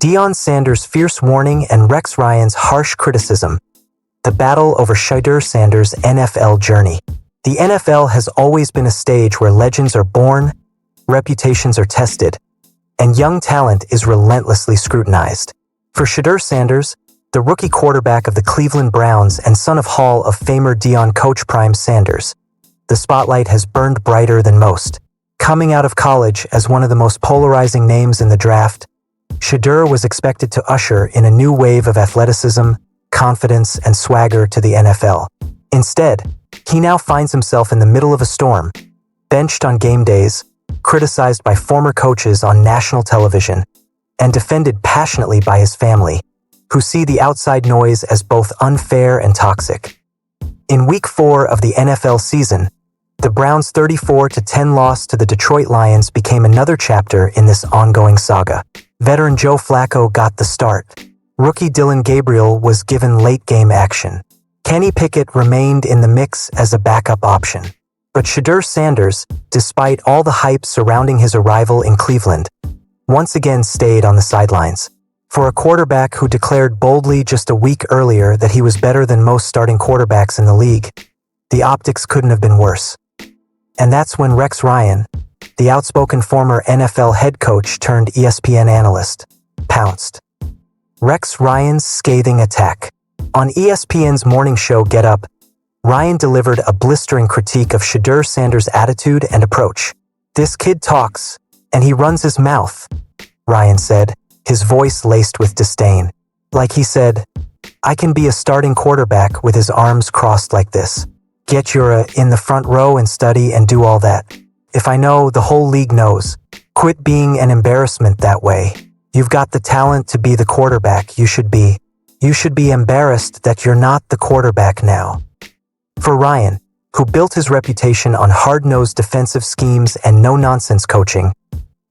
Deion Sanders' fierce warning and Rex Ryan's harsh criticism. The battle over Shedeur Sanders' NFL journey. The NFL has always been a stage where legends are born, reputations are tested, and young talent is relentlessly scrutinized. For Shedeur Sanders, the rookie quarterback of the Cleveland Browns and son of Hall of Famer Deion Coach Prime Sanders, the spotlight has burned brighter than most. Coming out of college as one of the most polarizing names in the draft, Shedeur was expected to usher in a new wave of athleticism, confidence, and swagger to the NFL. Instead, he now finds himself in the middle of a storm, benched on game days, criticized by former coaches on national television, and defended passionately by his family, who see the outside noise as both unfair and toxic. In Week 4 of the NFL season, the Browns' 34-10 loss to the Detroit Lions became another chapter in this ongoing saga. Veteran Joe Flacco got the start. Rookie Dillon Gabriel was given late-game action. Kenny Pickett remained in the mix as a backup option. But Shedeur Sanders, despite all the hype surrounding his arrival in Cleveland, once again stayed on the sidelines. For a quarterback who declared boldly just a week earlier that he was better than most starting quarterbacks in the league, the optics couldn't have been worse. And that's when Rex Ryan, the outspoken former NFL head coach turned ESPN analyst, pounced. Rex Ryan's scathing attack. On ESPN's morning show Get Up, Ryan delivered a blistering critique of Shedeur Sanders' attitude and approach. "This kid talks, and he runs his mouth," Ryan said, his voice laced with disdain. Like he said, "I can be a starting quarterback with his arms crossed like this. Get your in the front row and study and do all that. If I know, the whole league knows. Quit being an embarrassment that way. You've got the talent to be the quarterback you should be. You should be embarrassed that you're not the quarterback now." For Ryan, who built his reputation on hard-nosed defensive schemes and no-nonsense coaching,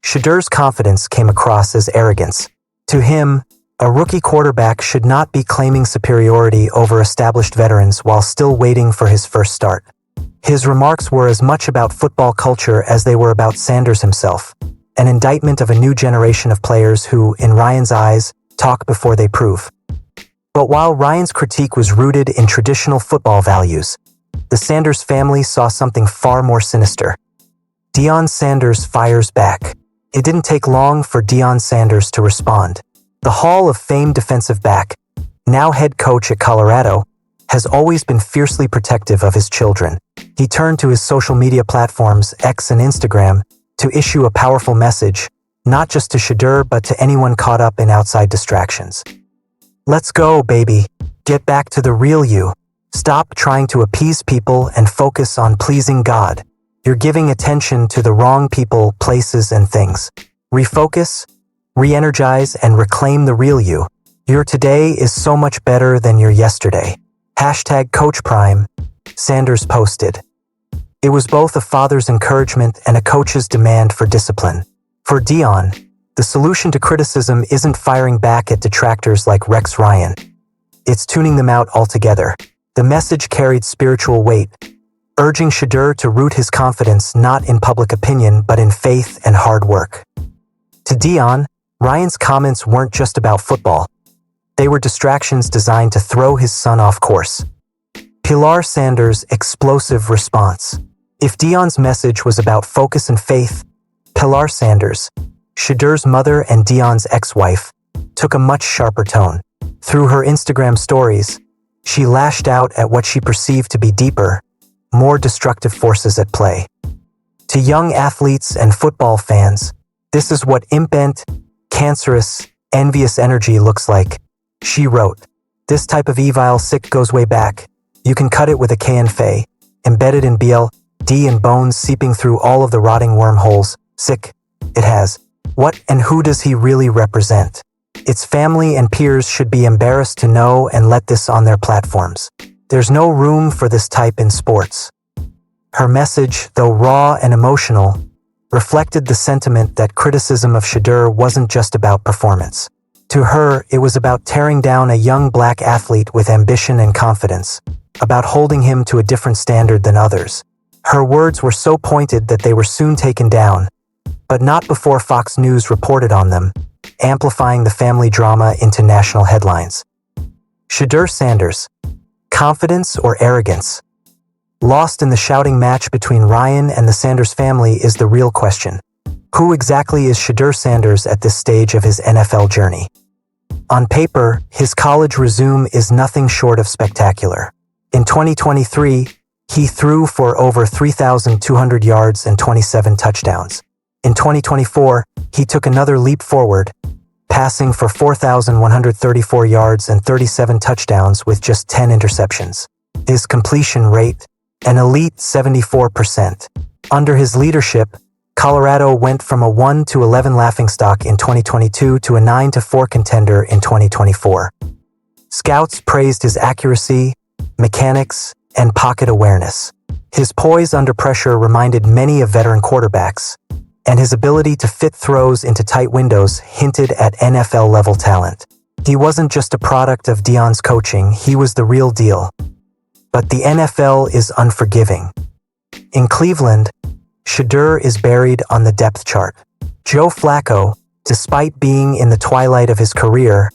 Shedeur's confidence came across as arrogance. To him, a rookie quarterback should not be claiming superiority over established veterans while still waiting for his first start. His remarks were as much about football culture as they were about Sanders himself, an indictment of a new generation of players who, in Ryan's eyes, talk before they prove. But while Ryan's critique was rooted in traditional football values, the Sanders family saw something far more sinister. Deion Sanders fires back. It didn't take long for Deion Sanders to respond. The Hall of Fame defensive back, now head coach at Colorado, has always been fiercely protective of his children. He turned to his social media platforms, X and Instagram, to issue a powerful message, not just to Shedeur but to anyone caught up in outside distractions. "Let's go, baby. Get back to the real you. Stop trying to appease people and focus on pleasing God. You're giving attention to the wrong people, places, and things. Refocus, re-energize, and reclaim the real you. Your today is so much better than your yesterday." #CoachPrime, Sanders posted. It was both a father's encouragement and a coach's demand for discipline. For Deion, the solution to criticism isn't firing back at detractors like Rex Ryan. It's tuning them out altogether. The message carried spiritual weight, urging Shedeur to root his confidence not in public opinion but in faith and hard work. To Deion, Ryan's comments weren't just about football. They were distractions designed to throw his son off course. Pilar Sanders' explosive response. If Deion's message was about focus and faith, Pilar Sanders, Shedeur's mother and Deion's ex-wife, took a much sharper tone. Through her Instagram stories, she lashed out at what she perceived to be deeper, more destructive forces at play. To young athletes and football fans, this is what impotent, cancerous, envious energy looks like, she wrote. "This type of evil sick goes way back. You can cut it with a K and Fay, embedded in BLD and bones seeping through all of the rotting wormholes. Sick. It has. What and who does he really represent? Its family and peers should be embarrassed to know and let this on their platforms. There's no room for this type in sports." Her message, though raw and emotional, reflected the sentiment that criticism of Shedeur wasn't just about performance. To her, it was about tearing down a young black athlete with ambition and confidence, about holding him to a different standard than others. Her words were so pointed that they were soon taken down, but not before Fox News reported on them, amplifying the family drama into national headlines. Shedeur Sanders. Confidence or arrogance? Lost in the shouting match between Ryan and the Sanders family is the real question. Who exactly is Shedeur Sanders at this stage of his NFL journey? On paper, his college resume is nothing short of spectacular. In 2023, he threw for over 3,200 yards and 27 touchdowns. In 2024, he took another leap forward, passing for 4,134 yards and 37 touchdowns with just 10 interceptions. His completion rate, an elite 74%. Under his leadership, Colorado went from a 1-11 laughingstock in 2022 to a 9-4 contender in 2024. Scouts praised his accuracy, mechanics, and pocket awareness. His poise under pressure reminded many of veteran quarterbacks, and his ability to fit throws into tight windows hinted at NFL-level talent. He wasn't just a product of Deion's coaching, he was the real deal. But the NFL is unforgiving. In Cleveland, Shedeur is buried on the depth chart. Joe Flacco, despite being in the twilight of his career,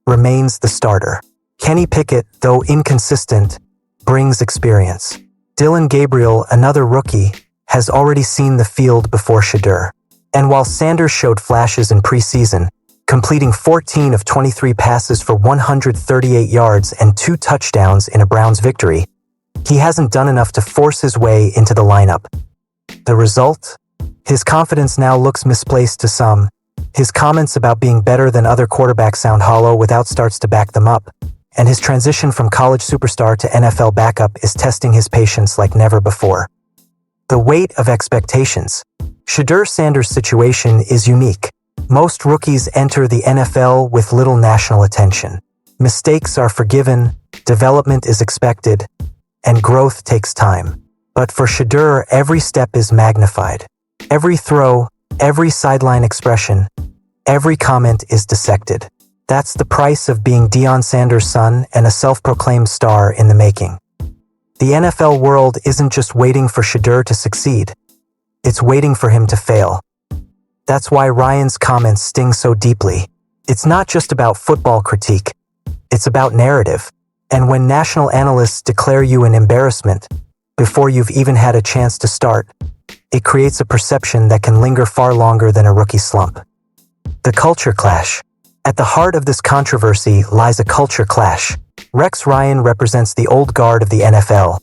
remains the starter. Kenny Pickett, though inconsistent, brings experience. Dillon Gabriel, another rookie, has already seen the field before Shedeur. And while Sanders showed flashes in preseason, completing 14 of 23 passes for 138 yards and 2 touchdowns in a Browns victory, he hasn't done enough to force his way into the lineup. The result? His confidence now looks misplaced to some. His comments about being better than other quarterbacks sound hollow without starts to back them up. And his transition from college superstar to NFL backup is testing his patience like never before. The weight of expectations. Shedeur Sanders' situation is unique. Most rookies enter the NFL with little national attention. Mistakes are forgiven, development is expected, and growth takes time. But for Shedeur, every step is magnified. Every throw, every sideline expression, every comment is dissected. That's the price of being Deion Sanders' son and a self-proclaimed star in the making. The NFL world isn't just waiting for Shedeur to succeed. It's waiting for him to fail. That's why Ryan's comments sting so deeply. It's not just about football critique. It's about narrative. And when national analysts declare you an embarrassment before you've even had a chance to start, it creates a perception that can linger far longer than a rookie slump. The culture clash. At the heart of this controversy lies a culture clash. Rex Ryan represents the old guard of the NFL,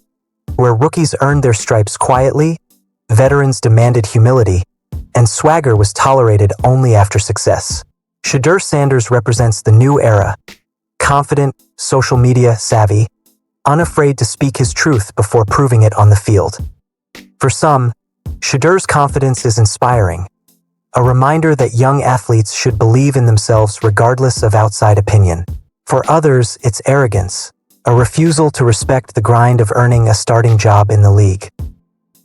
where rookies earned their stripes quietly, veterans demanded humility, and swagger was tolerated only after success. Shedeur Sanders represents the new era, confident, social media savvy, unafraid to speak his truth before proving it on the field. For some, Shedeur's confidence is inspiring, a reminder that young athletes should believe in themselves regardless of outside opinion. For others, it's arrogance, a refusal to respect the grind of earning a starting job in the league.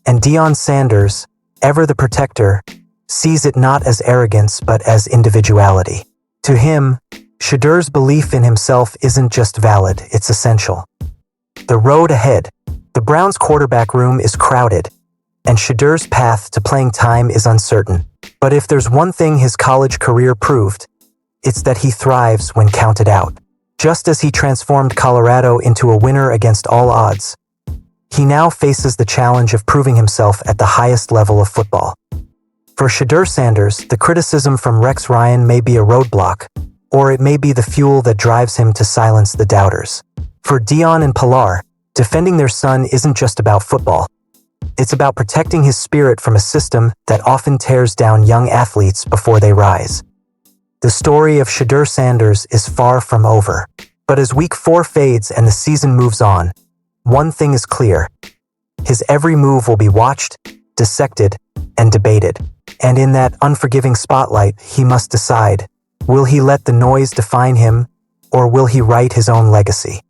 And Deion Sanders, ever the protector, sees it not as arrogance but as individuality. To him, Shedeur's belief in himself isn't just valid, it's essential. The road ahead. The Browns' quarterback room is crowded, and Shedeur's path to playing time is uncertain. But if there's one thing his college career proved, it's that he thrives when counted out. Just as he transformed Colorado into a winner against all odds, he now faces the challenge of proving himself at the highest level of football. For Shedeur Sanders, the criticism from Rex Ryan may be a roadblock, or it may be the fuel that drives him to silence the doubters. For Deion and Pilar, defending their son isn't just about football. It's about protecting his spirit from a system that often tears down young athletes before they rise. The story of Shedeur Sanders is far from over. But as week 4 fades and the season moves on, one thing is clear. His every move will be watched, dissected, and debated. And in that unforgiving spotlight, he must decide, will he let the noise define him, or will he write his own legacy?